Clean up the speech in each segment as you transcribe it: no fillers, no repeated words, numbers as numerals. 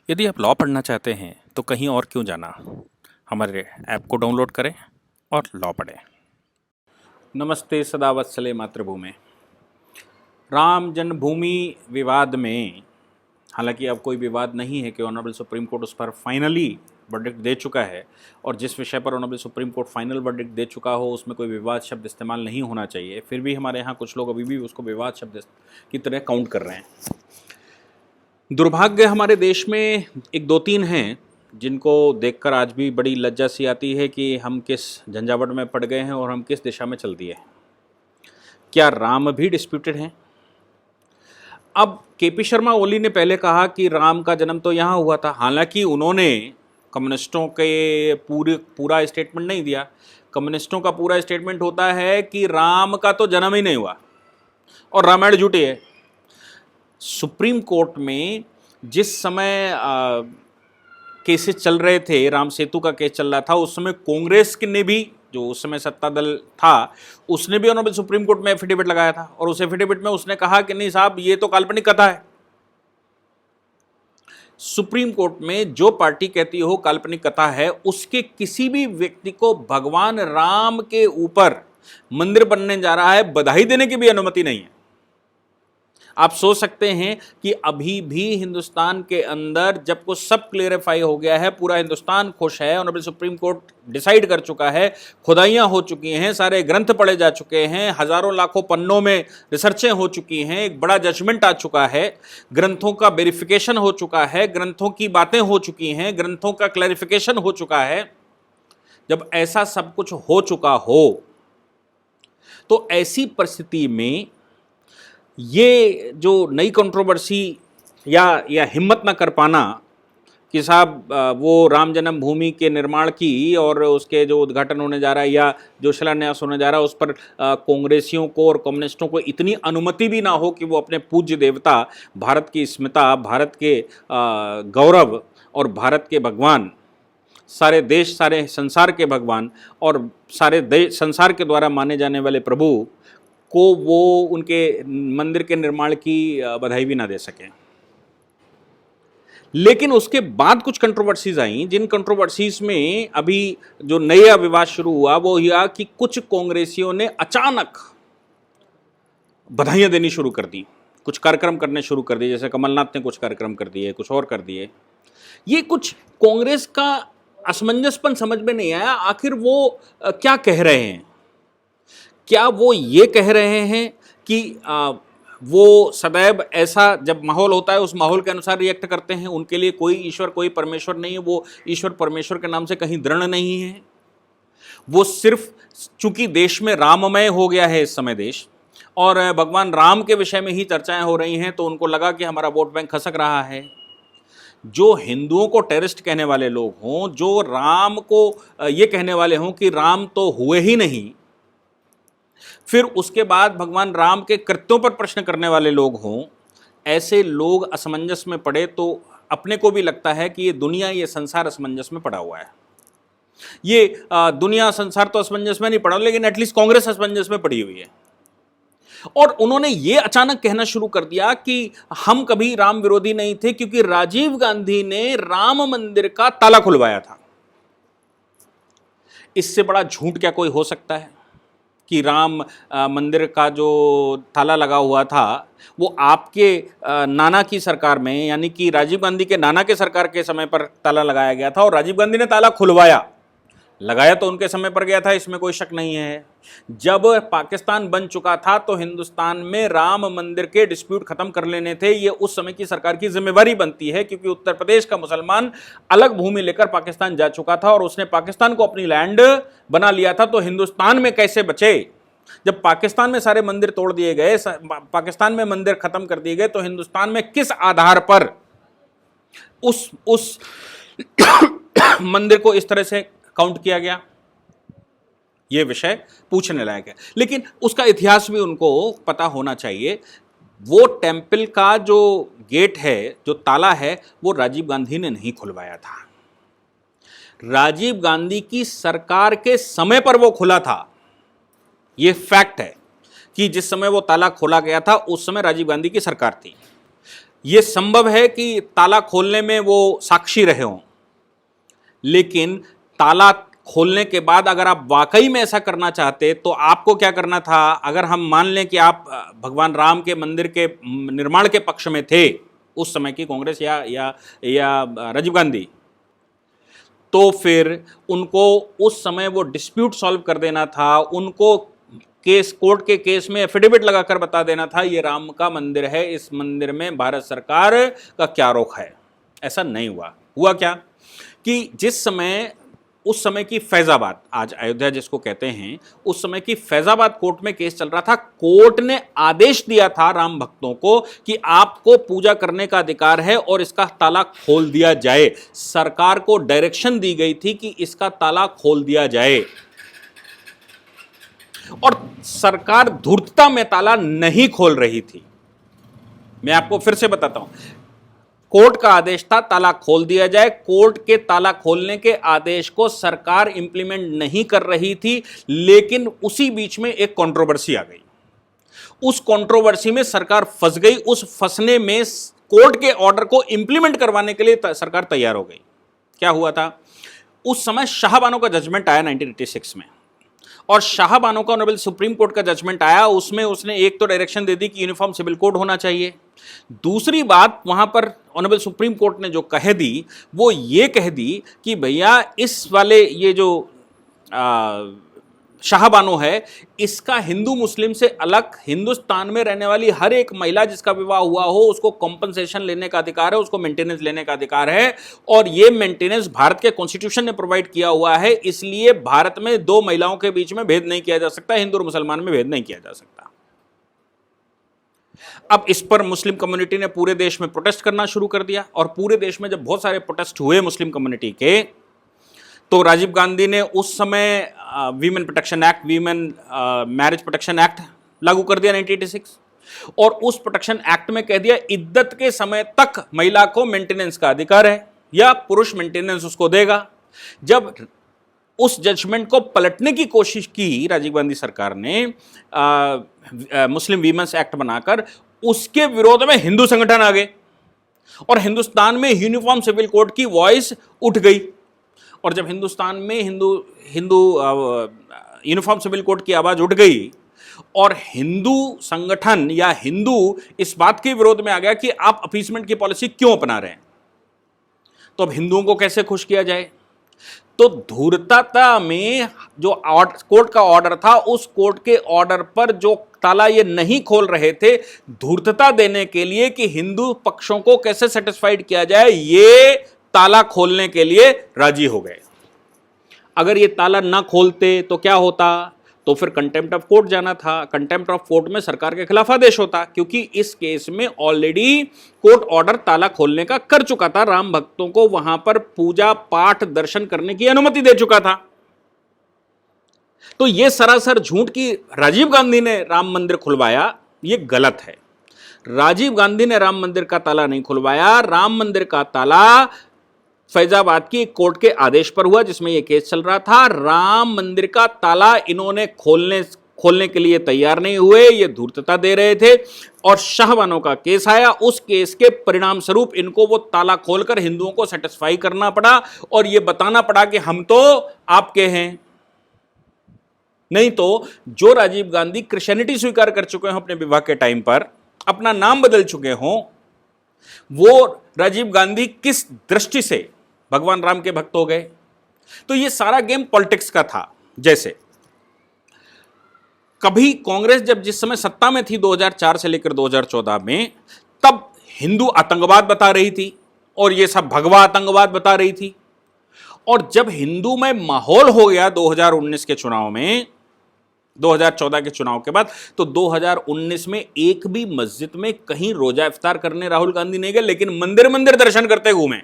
यदि आप लॉ पढ़ना चाहते हैं तो कहीं और क्यों जाना। हमारे ऐप को डाउनलोड करें और लॉ पढ़ें। नमस्ते सदा वत्सले मातृभूमि। राम जन्मभूमि विवाद में हालांकि अब कोई विवाद नहीं है कि ऑनरेबल सुप्रीम कोर्ट उस पर फाइनली वर्डिक्ट दे चुका है, और जिस विषय पर honourable supreme court final verdict दे चुका हो उसमें कोई विवाद शब्द इस्तेमाल नहीं होना चाहिए। फिर भी हमारे यहाँ कुछ लोग अभी भी उसको विवाद शब्द की तरह काउंट कर रहे हैं। दुर्भाग्य हमारे देश में एक दो तीन हैं जिनको देखकर आज भी बड़ी लज्जा सी आती है कि हम किस झंझावट में पड़ गए हैं और हम किस दिशा में चल दिए हैं। क्या राम भी डिस्प्यूटेड हैं? अब केपी शर्मा ओली ने पहले कहा कि राम का जन्म तो यहाँ हुआ था, हालांकि उन्होंने कम्युनिस्टों के पूरा स्टेटमेंट नहीं दिया। कम्युनिस्टों का पूरा स्टेटमेंट होता है कि राम का तो जन्म ही नहीं हुआ और रामायण झूठी है। सुप्रीम कोर्ट में जिस समय केसेस चल रहे थे, राम सेतु का केस चल रहा था, उस समय कांग्रेस ने भी, जो उस समय सत्ता दल था, उसने भी ऑनरेबल सुप्रीम कोर्ट में एफिडेविट लगाया था और उस एफिडेविट में उसने कहा कि नहीं साहब, ये तो काल्पनिक कथा है। सुप्रीम कोर्ट में जो पार्टी कहती हो काल्पनिक कथा है, उसके किसी भी व्यक्ति को भगवान राम के ऊपर मंदिर बनने जा रहा है बधाई देने की भी अनुमति नहीं है। आप सोच सकते हैं कि अभी भी हिंदुस्तान के अंदर जब कुछ सब क्लियरिफाई हो गया है, पूरा हिंदुस्तान खुश है, ऑनरेबल सुप्रीम कोर्ट डिसाइड कर चुका है, खुदाइयां हो चुकी हैं, सारे ग्रंथ पढ़े जा चुके हैं, हजारों लाखों पन्नों में रिसर्चें हो चुकी हैं, एक बड़ा जजमेंट आ चुका है, ग्रंथों का वेरिफिकेशन हो चुका है, ग्रंथों की बातें हो चुकी हैं, ग्रंथों का क्लैरिफिकेशन हो चुका है। जब ऐसा सब कुछ हो चुका हो तो ऐसी परिस्थिति में ये जो नई कंट्रोवर्सी या हिम्मत ना कर पाना कि साहब वो राम जन्मभूमि के निर्माण की और उसके जो उद्घाटन होने जा रहा है या जो शिलान्यास होने जा रहा है उस पर कांग्रेसियों को और कम्युनिस्टों को इतनी अनुमति भी ना हो कि वो अपने पूज्य देवता, भारत की अस्मिता, भारत के गौरव और भारत के भगवान, सारे देश सारे संसार के भगवान और सारे देश संसार के द्वारा माने जाने वाले प्रभु को वो उनके मंदिर के निर्माण की बधाई भी ना दे सके। लेकिन उसके बाद कुछ कंट्रोवर्सीज आई, जिन कंट्रोवर्सीज में अभी जो नया विवाद शुरू हुआ वो यह कि कुछ कांग्रेसियों ने अचानक बधाइयां देनी शुरू कर दी, कुछ कार्यक्रम करने शुरू कर दिए, जैसे कमलनाथ ने कुछ कार्यक्रम कर दिए, कुछ और कर दिए। ये कुछ कांग्रेस का असमंजसपन समझ में नहीं आया, आखिर वो क्या कह रहे हैं। क्या वो ये कह रहे हैं कि वो सदैव ऐसा जब माहौल होता है उस माहौल के अनुसार रिएक्ट करते हैं, उनके लिए कोई ईश्वर कोई परमेश्वर नहीं है, वो ईश्वर परमेश्वर के नाम से कहीं दृढ़ नहीं है, वो सिर्फ चूंकि देश में राममय हो गया है इस समय देश और भगवान राम के विषय में ही चर्चाएं हो रही हैं, तो उनको लगा कि हमारा वोट बैंक खसक रहा है। जो हिंदुओं को टेररिस्ट कहने वाले लोग हों, जो राम को ये कहने वाले हों कि राम तो हुए ही नहीं, फिर उसके बाद भगवान राम के कृत्यों पर प्रश्न करने वाले लोग हों, ऐसे लोग असमंजस में पड़े तो अपने को भी लगता है कि ये दुनिया ये संसार असमंजस में पड़ा हुआ है। ये दुनिया संसार तो असमंजस में नहीं पड़ा, लेकिन एटलीस्ट कांग्रेस असमंजस में पड़ी हुई है। और उन्होंने ये अचानक कहना शुरू कर दिया कि हम कभी राम विरोधी नहीं थे क्योंकि राजीव गांधी ने राम मंदिर का ताला खुलवाया था। इससे बड़ा झूठ क्या कोई हो सकता है कि राम मंदिर का जो ताला लगा हुआ था वो आपके नाना की सरकार में, यानी कि राजीव गांधी के नाना के सरकार के समय पर ताला लगाया गया था और राजीव गांधी ने ताला खुलवाया। लगाया तो उनके समय पर गया था, इसमें कोई शक नहीं है। जब पाकिस्तान बन चुका था तो हिंदुस्तान में राम मंदिर के डिस्प्यूट खत्म कर लेने थे, ये उस समय की सरकार की जिम्मेवारी बनती है, क्योंकि उत्तर प्रदेश का मुसलमान अलग भूमि लेकर पाकिस्तान जा चुका था और उसने पाकिस्तान को अपनी लैंड बना लिया था। तो हिंदुस्तान में कैसे बचे? जब पाकिस्तान में सारे मंदिर तोड़ दिए गए, पाकिस्तान में मंदिर खत्म कर दिए गए, तो हिंदुस्तान में किस आधार पर उस मंदिर को इस तरह से काउंट किया गया? यह विषय पूछने लायक है, लेकिन उसका इतिहास भी उनको पता होना चाहिए। वो टेंपल का जो गेट है, जो ताला है, वो राजीव गांधी ने नहीं खुलवाया था। राजीव गांधी की सरकार के समय पर वो खुला था। यह फैक्ट है कि जिस समय वो ताला खोला गया था उस समय राजीव गांधी की सरकार थी। यह संभव है कि ताला खोलने में वो साक्षी रहे हों, लेकिन ताला खोलने के बाद अगर आप वाकई में ऐसा करना चाहते तो आपको क्या करना था? अगर हम मान लें कि आप भगवान राम के मंदिर के निर्माण के पक्ष में थे उस समय की कांग्रेस या राजीव गांधी, तो फिर उनको उस समय वो डिस्प्यूट सॉल्व कर देना था, उनको कोर्ट के केस में एफिडेविट लगाकर बता देना था ये राम का मंदिर है, इस मंदिर में भारत सरकार का क्या रोक है। ऐसा नहीं हुआ। हुआ क्या कि जिस समय उस समय की फैजाबाद, आज अयोध्या जिसको कहते हैं, उस समय की फैजाबाद कोर्ट में केस चल रहा था। कोर्ट ने आदेश दिया था राम भक्तों को कि आपको पूजा करने का अधिकार है और इसका ताला खोल दिया जाए। सरकार को डायरेक्शन दी गई थी कि इसका ताला खोल दिया जाए, और सरकार धूर्तता में ताला नहीं खोल रही थी। मैं आपको फिर से बताता हूं, कोर्ट का आदेश था ताला खोल दिया जाए। कोर्ट के ताला खोलने के आदेश को सरकार इंप्लीमेंट नहीं कर रही थी, लेकिन उसी बीच में एक कंट्रोवर्सी आ गई। उस कंट्रोवर्सी में सरकार फंस गई। उस फंसने में कोर्ट के ऑर्डर को इंप्लीमेंट करवाने के लिए सरकार तैयार हो गई। क्या हुआ था? उस समय शाहबानो का जजमेंट आया 1986 में, और शाहबानो का ऑनरेबल सुप्रीम कोर्ट का जजमेंट आया। उसमें उसने एक तो डायरेक्शन दे दी कि यूनिफॉर्म सिविल कोड होना चाहिए। दूसरी बात वहां पर ऑनरेबल सुप्रीम कोर्ट ने जो कह दी, वो ये कह दी कि भैया इस वाले ये जो शाहबानो है, इसका हिंदू मुस्लिम से अलग हिंदुस्तान में रहने वाली हर एक महिला जिसका विवाह हुआ हो उसको कॉम्पनसेशन लेने का अधिकार है, उसको मेंटेनेंस लेने का अधिकार है, और ये मेंटेनेंस भारत के कॉन्स्टिट्यूशन ने प्रोवाइड किया हुआ है। इसलिए भारत में दो महिलाओं के बीच में भेद नहीं किया जा सकता, हिंदू और मुसलमान में भेद नहीं किया जा सकता। अब इस पर मुस्लिम कम्युनिटी ने पूरे देश में प्रोटेस्ट करना शुरू कर दिया, और पूरे देश में जब बहुत सारे प्रोटेस्ट हुए मुस्लिम कम्युनिटी के, तो राजीव गांधी ने उस समय women protection act, women marriage protection act लागू कर दिया 1986, और उस प्रोटेक्शन एक्ट में कह दिया इद्दत के समय तक महिला को मेंटेनेंस का अधिकार है, या पुरुष मेंटेनेंस उसको देगा। जब उस जजमेंट को पलटने की कोशिश की राजीव गांधी सरकार ने मुस्लिम वीमेंस एक्ट बनाकर, उसके विरोध में हिंदू संगठन आ गए, और हिंदुस्तान में यूनिफॉर्म सिविल कोड की वॉइस उठ गई। और जब हिंदुस्तान में हिंदू यूनिफॉर्म सिविल कोड की आवाज उठ गई, और हिंदू संगठन या हिंदू इस बात के विरोध में आ गया कि आप अपीसमेंट की पॉलिसी क्यों अपना रहे हैं, तो अब हिंदुओं को कैसे खुश किया जाए? तो धूर्तता में जो कोर्ट का ऑर्डर था, उस कोर्ट के ऑर्डर पर जो ताला ये नहीं खोल रहे थे, धूर्तता देने के लिए कि हिंदू पक्षों को कैसे सेटिस्फाइड किया जाए, ये ताला खोलने के लिए राजी हो गए। अगर ये ताला ना खोलते तो क्या होता? तो फिर कंटेम्प्ट ऑफ कोर्ट जाना था। कंटेम्प्ट ऑफ कोर्ट में सरकार के खिलाफ आदेश होता, क्योंकि इस केस में ऑलरेडी कोर्ट ऑर्डर ताला खोलने का कर चुका था, राम भक्तों को वहां पर पूजा पाठ दर्शन करने की अनुमति दे चुका था। तो यह सरासर झूठ कि राजीव गांधी ने राम मंदिर खुलवाया, यह गलत है। राजीव गांधी ने राम मंदिर का ताला नहीं खुलवाया। राम मंदिर का ताला फैजाबाद की कोर्ट के आदेश पर हुआ, जिसमें यह केस चल रहा था। राम मंदिर का ताला इन्होंने खोलने के लिए तैयार नहीं हुए, ये धूर्तता दे रहे थे, और शाहबानो का केस आया। उस केस के परिणाम स्वरूप इनको वो ताला खोलकर हिंदुओं को सेटिस्फाई करना पड़ा, और ये बताना पड़ा कि हम तो आपके हैं। नहीं तो जो राजीव गांधी क्रिश्चियनिटी स्वीकार कर चुके हों अपने विवाह के टाइम पर, अपना नाम बदल चुके हों, वो राजीव गांधी किस दृष्टि से भगवान राम के भक्त हो गए? तो ये सारा गेम पॉलिटिक्स का था। जैसे कभी कांग्रेस जब जिस समय सत्ता में थी 2004 से लेकर 2014 में, तब हिंदू आतंकवाद बता रही थी, और ये सब भगवा आतंकवाद बता रही थी। और जब हिंदू में माहौल हो गया 2019 के चुनाव में, 2014 के चुनाव के बाद, तो 2019 में एक भी मस्जिद में कहीं रोजा इफ्तार करने राहुल गांधी नहीं गए, लेकिन मंदिर मंदिर दर्शन करते घूमे।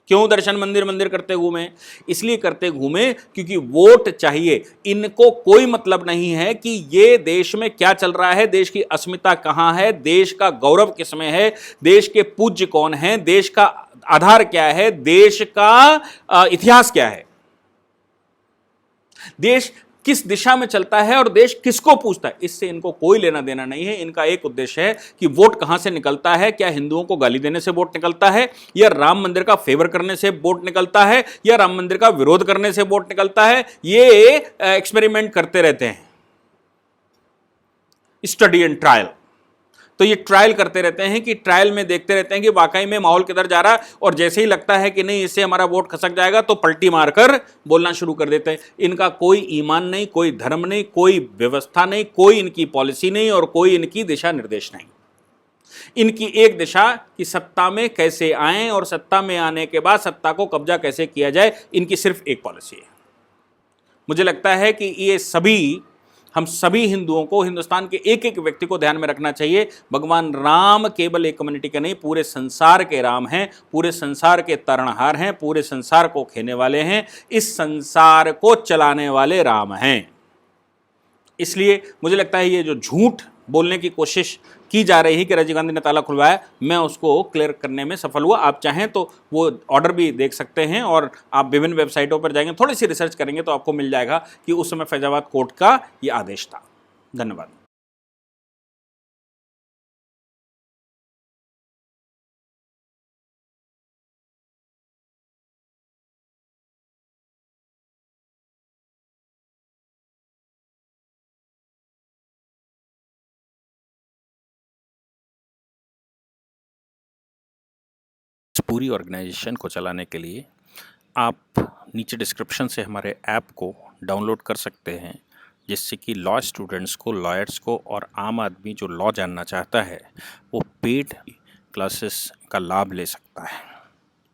क्यों दर्शन मंदिर मंदिर करते घूमे? इसलिए करते घूमे क्योंकि वोट चाहिए। इनको कोई मतलब नहीं है कि ये देश में क्या चल रहा है, देश की अस्मिता कहां है, देश का गौरव किसमें है, देश के पूज्य कौन है, देश का आधार क्या है, देश का इतिहास क्या है। देश किस दिशा में चलता है और देश किसको पूछता है, इससे इनको कोई लेना देना नहीं है। इनका एक उद्देश्य है कि वोट कहां से निकलता है, क्या हिंदुओं को गाली देने से वोट निकलता है, या राम मंदिर का फेवर करने से वोट निकलता है, या राम मंदिर का विरोध करने से वोट निकलता है। ये एक्सपेरिमेंट करते रहते हैं, स्टडी एंड ट्रायल। तो ये ट्रायल करते रहते हैं कि ट्रायल में देखते रहते हैं कि वाकई में माहौल किधर जा रहा है, और जैसे ही लगता है कि नहीं इससे हमारा वोट खसक जाएगा तो पलटी मारकर बोलना शुरू कर देते हैं। इनका कोई ईमान नहीं, कोई धर्म नहीं, कोई व्यवस्था नहीं, कोई इनकी पॉलिसी नहीं और कोई इनकी दिशा निर्देश नहीं। इनकी एक दिशा कि सत्ता में कैसे आए और सत्ता में आने के बाद सत्ता को कब्जा कैसे किया जाए, इनकी सिर्फ एक पॉलिसी है। मुझे लगता है कि ये हम सभी हिंदुओं को, हिंदुस्तान के एक एक व्यक्ति को ध्यान में रखना चाहिए। भगवान राम केवल एक कम्युनिटी के नहीं, पूरे संसार के राम हैं, पूरे संसार के तारणहार हैं, पूरे संसार को खेने वाले हैं, इस संसार को चलाने वाले राम हैं। इसलिए मुझे लगता है ये जो झूठ बोलने की कोशिश की जा रही है कि राजीव गांधी ने ताला खुलवाया, मैं उसको क्लियर करने में सफल हुआ। आप चाहें तो वो ऑर्डर भी देख सकते हैं और आप विभिन्न वेबसाइटों पर जाएंगे, थोड़ी सी रिसर्च करेंगे तो आपको मिल जाएगा कि उस समय फैजाबाद कोर्ट का ये आदेश था। धन्यवाद। इस पूरी ऑर्गेनाइजेशन को चलाने के लिए आप नीचे डिस्क्रिप्शन से हमारे ऐप को डाउनलोड कर सकते हैं, जिससे कि लॉ स्टूडेंट्स को, लॉयर्स को और आम आदमी जो लॉ जानना चाहता है वो पेड क्लासेस का लाभ ले सकता है।